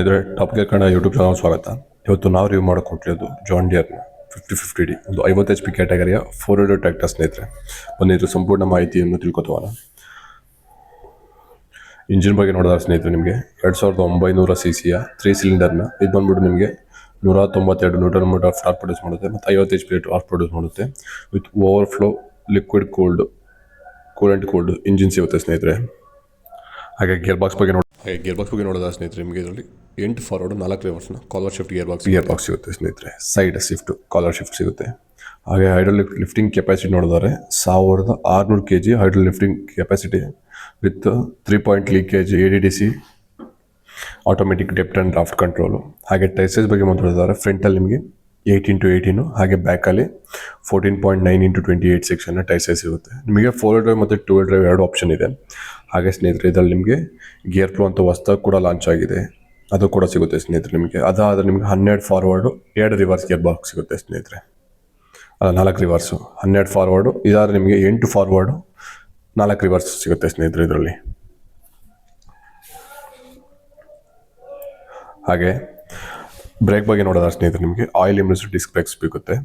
ಸ್ನೇಹಿತರೆ, top gear Kannada YouTube channel ಸ್ವಾಗತ. ಇವತ್ತು ನಾವು ರಿವ್ಯೂ ಮಾಡೋಕೊಟ್ಟಿರೋದು ಜಾನ್ ಡಿಯರ್ನ 5050D ಒಂದು 50 HP ಕ್ಯಾಟಗರಿಯ 4 ಟ್ರ್ಯಾಕ್ಟರ್ ಸ್ನೇಹಿತರೆ. ಬಂದಿದ್ರು ಸಂಪೂರ್ಣ ಮಾಹಿತಿಯನ್ನು ತಿಳ್ಕೊತೋಣ. ಇಂಜಿನ್ ಬಗ್ಗೆ ನೋಡಿದ್ರೆ ಸ್ನೇಹಿತರೆ, ನಿಮಗೆ 2900 cc 3 ಸಿಲಿಂಡರ್ನ ಇದು ಬಂದ್ಬಿಟ್ಟು ನಿಮಗೆ 192 ನ್ಯೂಟನ್ ಮೀಟರ್ ಟಾರ್ಕ್ ಪ್ರೊಡ್ಯೂಸ್ ಮಾಡುತ್ತೆ ಮತ್ತು 50 HP ಟಾರ್ಕ್ ಪ್ರೊಡ್ಯೂಸ್ ಮಾಡುತ್ತೆ. With overflow liquid coolant cold engine ಸಿಗುತ್ತೆ ಸ್ನೇಹಿತರೆ. ಹಾಗೆ ಗೇರ್ ಬಾಕ್ಸ್ ಬಗ್ಗೆ ನೋಡಿದ್ರೆ ಸ್ನೇಹಿತರೆ, ನಿಮಗೆ ಇದರಲ್ಲಿ 8 ಫಾರ್ವರ್ಡ್ 4 ರಿವರ್ಸ್ನ ಕಾಲರ್ ಶಿಫ್ಟ್ ಗೇರ್ ಬಾಕ್ಸ್ ಸಿಗುತ್ತೆ ಸ್ನೇಹಿತರೆ. ಸೈಡ್ ಶಿಫ್ಟ್ ಕಾಲರ್ ಶಿಫ್ಟ್ ಸಿಗುತ್ತೆ. ಹಾಗೆ ಹೈಡ್ರಾಲಿಕ್ ಲಿಫ್ಟಿಂಗ್ ಕೆಪಾಸಿಟಿ ನೋಡಿದರೆ 1600 kg hydraulic lifting capacity with 3 point leakage ADDC automatic depth and draft control. ಹಾಗೆ ಟೈರ್ ಸೈಜ್ ಬಗ್ಗೆ ಮಾತಾಡಿದರೆ ಫ್ರಂಟಲ್ಲಿ ನಿಮಗೆ 8x18 ಹಾಗೆ ಬ್ಯಾಕಲ್ಲಿ 14.9x28 ಸೆಕ್ಷನ್ನ ಟೈರ್ ಸೈಜ್ ಸಿಗುತ್ತೆ. ನಿಮಗೆ 4 ಡ್ರೈವ್ ಮತ್ತು 2 ಡ್ರೈವ್ ಎರಡು ಆಪ್ಷನ್ ಇದೆ. ಹಾಗೆ ಸ್ನೇಹಿತರೆ, ಇದರಲ್ಲಿ ನಿಮಗೆ ಗೇರ್ ಪ್ರೋ ಅಂತ ಹೊಸದಾಗಿ ಕೂಡ ಲಾಂಚ್ ಆಗಿದೆ, ಅದು ಕೂಡ ಸಿಗುತ್ತೆ ಸ್ನೇಹಿತರೆ. ನಿಮಗೆ ಅದಾದರೆ ನಿಮಗೆ 12 ಫಾರ್ವರ್ಡು 2 ರಿವರ್ಸ್ ಗೇರ್ ಬಾಕ್ಸ್ ಸಿಗುತ್ತೆ ಸ್ನೇಹಿತರೆ. 4 ರಿವರ್ಸು 12 ಫಾರ್ವರ್ಡು, ಇದಾದರೆ ನಿಮಗೆ 8 ಫಾರ್ವರ್ಡು 4 ರಿವರ್ಸ್ ಸಿಗುತ್ತೆ ಸ್ನೇಹಿತರೆ ಇದರಲ್ಲಿ. ಹಾಗೆ ಬ್ರೇಕ್ ಬಗ್ಗೆ ನೋಡೋದಾದ್ರೆ ಸ್ನೇಹಿತರೆ, ನಿಮಗೆ ಆಯಿಲ್ ಇಮ್ಯೂನಿಟಿ ಡಿಸ್ಕ್ ಬ್ರೇಕ್ಸ್ ಸಿಗುತ್ತೆ.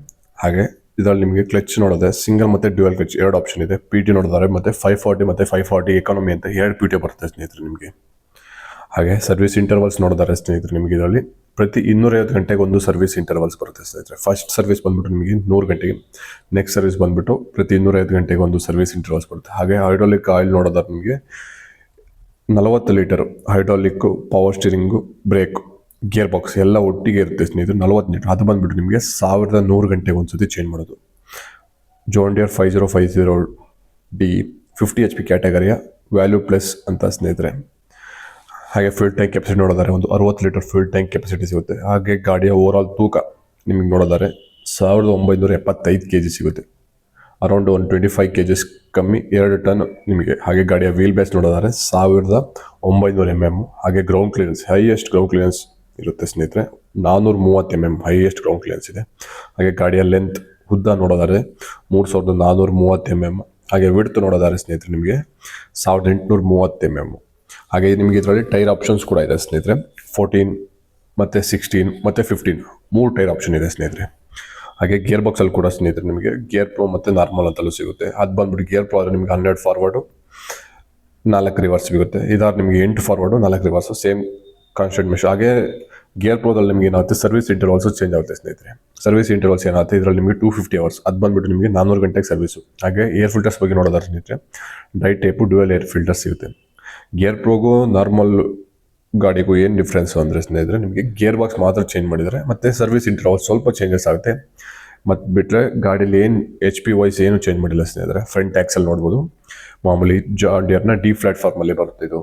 ಹಾಗೆ ಇದರಲ್ಲಿ ನಿಮಗೆ ಕ್ಲಚ್ ನೋಡಿದ್ರೆ ಸಿಂಗಲ್ ಮತ್ತು ಡ್ಯುಯಲ್ ಕ್ಲಚ್ ಎರಡು ಆಪ್ಷನ್ ಇದೆ. PT ನೋಡಿದರೆ ಮತ್ತು 540 ಮತ್ತು 540 ಎಕಾನಮಿ ಅಂತ 2 PT ಬರುತ್ತೆ ಸ್ನೇಹಿತರೆ ನಿಮಗೆ. ಹಾಗೆ ಸರ್ವಿಸ್ ಇಂಟರ್ವಲ್ಸ್ ನೋಡಿದರೆ ಸ್ನೇಹಿತರೆ, ನಿಮಗೆ ಇದರಲ್ಲಿ ಪ್ರತಿ 250 ಗಂಟೆಗೆ ಒಂದು ಸರ್ವಿಸ್ ಇಂಟರ್ವಲ್ಸ್ ಬರುತ್ತೆ ಸ್ನೇಹಿತರೆ. ಫಸ್ಟ್ ಸರ್ವಿಸ್ ಬಂದ್ಬಿಟ್ಟು ನಿಮಗೆ 100 ಗಂಟೆಗೆ, ನೆಕ್ಸ್ಟ್ ಸರ್ವಿಸ್ ಬಂದ್ಬಿಟ್ಟು ಪ್ರತಿ 250 ಗಂಟೆಗೆ ಒಂದು ಸರ್ವಿಸ್ ಇಂಟರ್ವಲ್ಸ್ ಬರುತ್ತೆ. ಹಾಗೆ ಹೈಡ್ರಾಲಿಕ್ ಆಯಿಲ್ ನೋಡೋದಾದ್ರೆ ನಿಮಗೆ 40 litre hydraulic power steering brake gear box ಎಲ್ಲ ಒಟ್ಟಿಗೆ ಇರುತ್ತೆ ಸ್ನೇಹಿತರೆ. 40 ಲೀಟರ್ ಅದು ಬಂದ್ಬಿಟ್ಟು ನಿಮಗೆ 1100 ಗಂಟೆಗೆ ಒಂದ್ಸತಿ ಚೇಂಜ್ ಮಾಡೋದು. ಜಾನ್ ಡಿಯರ್ 5050D 50 HP ಕ್ಯಾಟಗರಿಯ ವ್ಯಾಲ್ಯೂ ಪ್ಲಸ್ ಅಂತ ಸ್ನೇಹಿತರೆ. ಹಾಗೆ ಫ್ಯೂಲ್ ಟ್ಯಾಂಕ್ ಕೆಪಾಸಿಟಿ ನೋಡಿದರೆ ಒಂದು 60 ಲೀಟರ್ ಫ್ಯೂಲ್ ಟ್ಯಾಂಕ್ ಕೆಪಾಸಿಟಿ ಸಿಗುತ್ತೆ. ಹಾಗೆ ಗಾಡಿಯ ಓವರ್ ಆಲ್ ತೂಕ ನಿಮಗೆ ನೋಡಿದರೆ 1975 kg ಸಿಗುತ್ತೆ. ಅರೌಂಡ್ 125 kg ಕಮ್ಮಿ 2 ಟನ್ ನಿಮಗೆ. ಹಾಗೆ ಗಾಡಿಯ ವೀಲ್ ಬೇಸ್ ನೋಡಿದರೆ 1900 mm. ಹಾಗೆ ground clearance highest ground clearance ಇರುತ್ತೆ ಸ್ನೇಹಿತರೆ, 430 mm ಹೈಯೆಸ್ಟ್ ಗ್ರೌಂಡ್ ಕ್ಲಿಯರೆನ್ಸ್ ಇದೆ. ಹಾಗೆ ಗಾಡಿಯ ಲೆಂತ್ ಉದ್ದ ನೋಡೋದಾದ್ರೆ 3430 mm. ಹಾಗೆ ವಿಡ್ತ್ ನೋಡೋದಾದ್ರೆ ಸ್ನೇಹಿತರೆ ನಿಮಗೆ 1830 mm. ಹಾಗೆ ನಿಮಗೆ ಇದರಲ್ಲಿ ಟೈರ್ ಆಪ್ಷನ್ಸ್ ಕೂಡ ಇದೆ ಸ್ನೇಹಿತರೆ. 14 ಮತ್ತು 16 ಮತ್ತು 15 3 ಟೈರ್ ಆಪ್ಷನ್ ಇದೆ ಸ್ನೇಹಿತರೆ. ಹಾಗೆ ಗೇರ್ ಬಾಕ್ಸಲ್ಲಿ ಕೂಡ ಸ್ನೇಹಿತರೆ ನಿಮಗೆ ಗೇರ್ ಪ್ರೋ ಮತ್ತು ನಾರ್ಮಲ್ ಅಂತಲೂ ಸಿಗುತ್ತೆ. ಅದು ಬಂದ್ಬಿಟ್ಟು ಗೇರ್ ಪ್ರೋ ಆದರೆ ನಿಮಗೆ 12 ಫಾರ್ವರ್ಡು 4 ರಿವರ್ಸ್ ಸಿಗುತ್ತೆ. ಇದಾದ್ರೆ ನಿಮಗೆ 8 forward 4 rivers same constant mesh. ಹಾಗೆ ಗೇರ್ ಪ್ರೋದಲ್ಲಿ ನಿಮಗೆ ಏನಾಗುತ್ತೆ ಸರ್ವಿಸ್ ಇಂಟರ್ವಲ್ಸು ಚೇಂಜ್ ಆಗುತ್ತೆ ಸ್ನೇಹಿತರೆ. ಸರ್ವಿಸ್ ಇಂಟರ್ವಲ್ಸ್ ಏನಾಗುತ್ತೆ ಇದರಲ್ಲಿ ನಿಮಗೆ 250 hours, ಅದು ಬಂದ್ಬಿಟ್ಟು ನಿಮಗೆ 400 ಗಂಟೆಗೆ ಸರ್ವಿಸು. ಹಾಗೆ ಏರ್ ಫಿಲ್ಟರ್ಸ್ ಬಗ್ಗೆ ನೋಡೋದಾದ್ರೆ ಸ್ನೇಹಿತರೆ, dry type dual air filters ಸಿಗುತ್ತೆ. ಗೇರ್ ಪ್ರೋಗೂ ನಾರ್ಮಲ್ ಗಾಡಿಗೂ ಏನು ಡಿಫ್ರೆನ್ಸು ಅಂದರೆ ಸ್ನೇಹಿತರೆ, ನಿಮಗೆ ಗೇರ್ ಬಾಕ್ಸ್ ಮಾತ್ರ ಚೇಂಜ್ ಮಾಡಿದರೆ ಮತ್ತು ಸರ್ವಿಸ್ ಇಂಟರ್ವಲ್ ಸ್ವಲ್ಪ ಚೇಂಜಸ್ ಆಗುತ್ತೆ. ಮತ್ತು ಬಿಟ್ಟರೆ ಗಾಡೀಲಿ ಏನು HP ವೈಸ್ ಏನು ಚೇಂಜ್ ಮಾಡಿಲ್ಲ ಸ್ನೇಹಿತರೆ. ಫ್ರಂಟ್ ಟ್ಯಾಕ್ಸಲ್ಲಿ ನೋಡ್ಬೋದು ಮಾಮೂಲಿ ಜಾನ್ ಡಿಯರ್ನ ಡಿ ಪ್ಲಾಟ್ಫಾರ್ಮಲ್ಲಿ ಬರುತ್ತೆ. ಇದು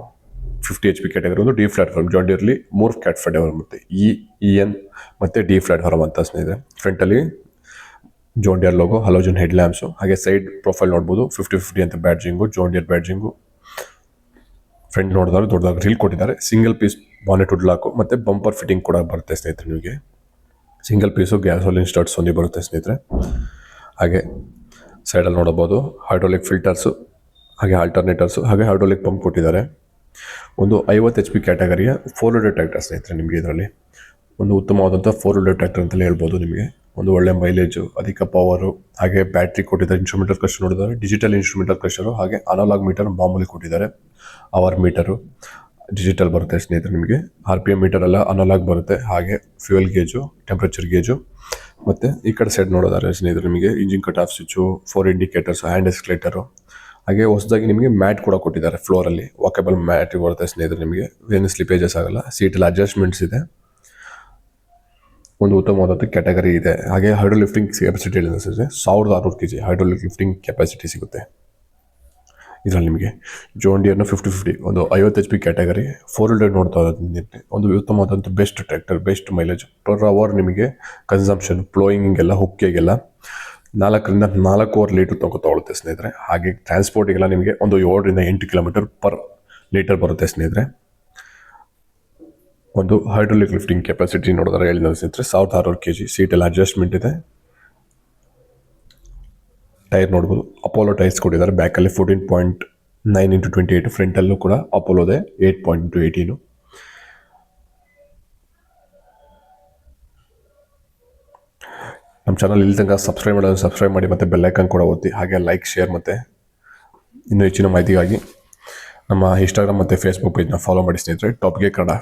50 HP ಕ್ಯಾಟಗರಿ ಒಂದು ಡಿ ಪ್ಲಾಟ್ಫಾರ್ಮ್. ಜಾನ್ ಡಿಯರ್ಲಿ 3 ಪ್ಲಾಟ್ಫಾರ್ಮ್ ಮತ್ತು EN ಮತ್ತು ಡಿ ಪ್ಲಾಟ್ಫಾರ್ಮ್ ಅಂತ ಸ್ನೇಹಿತರೆ. ಫ್ರಂಟಲ್ಲಿ John Deere logo, halogen head lamps. ಹಾಗೆ ಸೈಡ್ ಪ್ರೊಫೈಲ್ ನೋಡ್ಬೋದು 5050 ಅಂತ badging, John Deere badging. Front ನೋಡಿದ್ರೆ ದೊಡ್ಡದಾಗಿ ರೀಲ್ ಕೊಟ್ಟಿದ್ದಾರೆ. Single piece bonnet hood lock ಮತ್ತು ಬಂಪರ್ ಫಿಟ್ಟಿಂಗ್ ಕೂಡ ಬರುತ್ತೆ ಸ್ನೇಹಿತರೆ. ನಿಮಗೆ ಸಿಂಗಲ್ ಪೀಸು ಗ್ಯಾಸೋಲಿನ್ ಸ್ಟಾರ್ಟ್ಸ್ ಒಂದೇ ಬರುತ್ತೆ ಸ್ನೇಹಿತರೆ. ಹಾಗೆ ಸೈಡಲ್ಲಿ ನೋಡಬಹುದು ಹೈಡ್ರಾಲಿಕ್ ಫಿಲ್ಟರ್ಸು, ಹಾಗೆ ಆಲ್ಟರ್ನೇಟರ್ಸು, ಹಾಗೆ ಹೈಡ್ರಾಲಿಕ್ ಪಂಪ್ ಕೊಟ್ಟಿದ್ದಾರೆ. ಒಂದು 50 HP ಕ್ಯಾಟಗರಿಯ 4 ಟ್ರ್ಯಾಕ್ಟರ್ ಸ್ನೇಹಿತರೆ. ನಿಮಗೆ ಇದರಲ್ಲಿ ಒಂದು ಉತ್ತಮವಾದಂಥ 4 ಟ್ರ್ಯಾಕ್ಟರ್ ಅಂತಲೇ ಹೇಳ್ಬೋದು. ನಿಮಗೆ ಒಂದು ಒಳ್ಳೆ ಮೈಲೇಜು, ಅಧಿಕ ಪವರು, ಹಾಗೆ ಬ್ಯಾಟ್ರಿ ಕೊಟ್ಟಿದ್ದಾರೆ. ಇನ್ಸ್ಟ್ರೂಮೆಂಟಲ್ ಕ್ರಷರ್ ನೋಡಿದ್ದಾರೆ, ಡಿಜಿಟಲ್ ಇನ್ಸ್ಟ್ರೂಮೆಂಟಲ್ ಕ್ರಷರು, ಹಾಗೆ ಅನಲಾಗ್ ಮೀಟರ್ ಮಾಮೂಲಿ ಕೊಟ್ಟಿದ್ದಾರೆ. ಅವರ್ ಮೀಟರು ಡಿಜಿಟಲ್ ಬರುತ್ತೆ ಸ್ನೇಹಿತರೆ. ನಿಮಗೆ RPM ಮೀಟರ್ ಎಲ್ಲ ಅನಲಾಗ್ ಬರುತ್ತೆ. ಹಾಗೆ ಫ್ಯೂಯಲ್ ಗೇಜು, ಟೆಂಪ್ರೇಚರ್ ಗೇಜು, ಮತ್ತು ಈ ಕಡೆ ಸೈಡ್ ನೋಡೋದಾದ್ರೆ ಸ್ನೇಹಿತರೆ ನಿಮಗೆ engine cut off switch, 4 indicators, hand accelerator. ಹಾಗೆ ಹೊಸದಾಗಿ ನಿಮಗೆ ಮ್ಯಾಟ್ ಕೂಡ ಕೊಟ್ಟಿದ್ದಾರೆ. ಫ್ಲೋರಲ್ಲಿ ವಾಕೇಬಲ್ ಮ್ಯಾಟ್ ಬರುತ್ತೆ ಸ್ನೇಹಿತರೆ. ನಿಮಗೆ ಏನು ಸ್ಲಿಪೇಜಸ್ ಆಗಲ್ಲ. ಸೀಟಲ್ಲಿ ಅಡ್ಜಸ್ಟ್ಮೆಂಟ್ಸ್ ಇದೆ. ಒಂದು ಉತ್ತಮವಾದಂಥ ಕ್ಯಾಟಗರಿ ಇದೆ. ಹಾಗೆ ಹೈಡ್ರೋ ಲಿಫ್ಟಿಂಗ್ ಕೆಪಾಸಿಟಿ ಹೇಳಿದ್ರೆ 1600 kg ಹೈಡ್ರೋಲಿಕ್ ಲಿಫ್ಟಿಂಗ್ ಕೆಪಾಸಿಟಿ ಸಿಗುತ್ತೆ ಇದರಲ್ಲಿ ನಿಮಗೆ. ಜಾನ್ ಡಿಯರ್ನ 5050 ಒಂದು 50 HP ಕ್ಯಾಟಗರಿ 400 ನೋಡ್ತಾ ಇರೋದು ಒಂದು ಉತ್ತಮವಾದಂಥ best tractor, best mileage per hour. ನಿಮಗೆ ಕನ್ಸಂಪ್ಷನ್ ಫ್ಲೋಯಿಂಗೆಲ್ಲ ಹುಕ್ಕೆಗೆಲ್ಲ 4ರಿಂದ 4.25 ಲೀಟರ್ ತೊಗೊಳ್ಳುತ್ತೆ ಸ್ನೇಹಿತರೆ. ಹಾಗೆ ಟ್ರಾನ್ಸ್ಪೋರ್ಟಿಗೆಲ್ಲ ನಿಮಗೆ ಒಂದು 7ರಿಂದ 8 ಕಿಲೋಮೀಟರ್ ಪರ್ ಲೀಟರ್ ಬರುತ್ತೆ ಸ್ನೇಹಿತರೆ. ಒಂದು ಹೈಡ್ರಾಲಿಕ್ ಲಿಫ್ಟಿಂಗ್ ಕೆಪಾಸಿಟಿ ನೋಡಿದ್ರೆ ಹೇಳಿದ ಸ್ನೇಹಿತರೆ 1600 kg. ಸೀಟೆಲ್ಲ ಅಡ್ಜಸ್ಟ್ಮೆಂಟ್ ಇದೆ. ಟೈರ್ ನೋಡ್ಬೋದು ಅಪೋಲೋ ಟೈರ್ಸ್ ಕೊಟ್ಟಿದ್ದಾರೆ. ಬ್ಯಾಕಲ್ಲಿ 14.9x28, ಫ್ರಂಟಲ್ಲೂ ಕೂಡ ಅಪೋಲೋದೆ 8.18. ನಮ್ಮ ಚಾನಲ್ ಇಲ್ಲಿ ತನಕ ಸಬ್ಸ್ಕ್ರೈಬ್ ಮಾಡೋದು ಸಬ್ಸ್ಕ್ರೈಬ್ ಮಾಡಿ ಮತ್ತು ಬೆಲ್ಲೈಕನ್ ಕೂಡ ಒತ್ತಿ. ಹಾಗೆ ಲೈಕ್ ಶೇರ್ ಮತ್ತು ಇನ್ನೂ ಹೆಚ್ಚಿನ ಮಾಹಿತಿಗಾಗಿ ನಮ್ಮ ಇನ್ಸ್ಟಾಗ್ರಾಮ್ ಮತ್ತು ಫೇಸ್ಬುಕ್ ಪೇಜ್ನ ಫಾಲೋ ಮಾಡಿ ಸ್ನೇಹಿತರೆ. Top gear Kannada.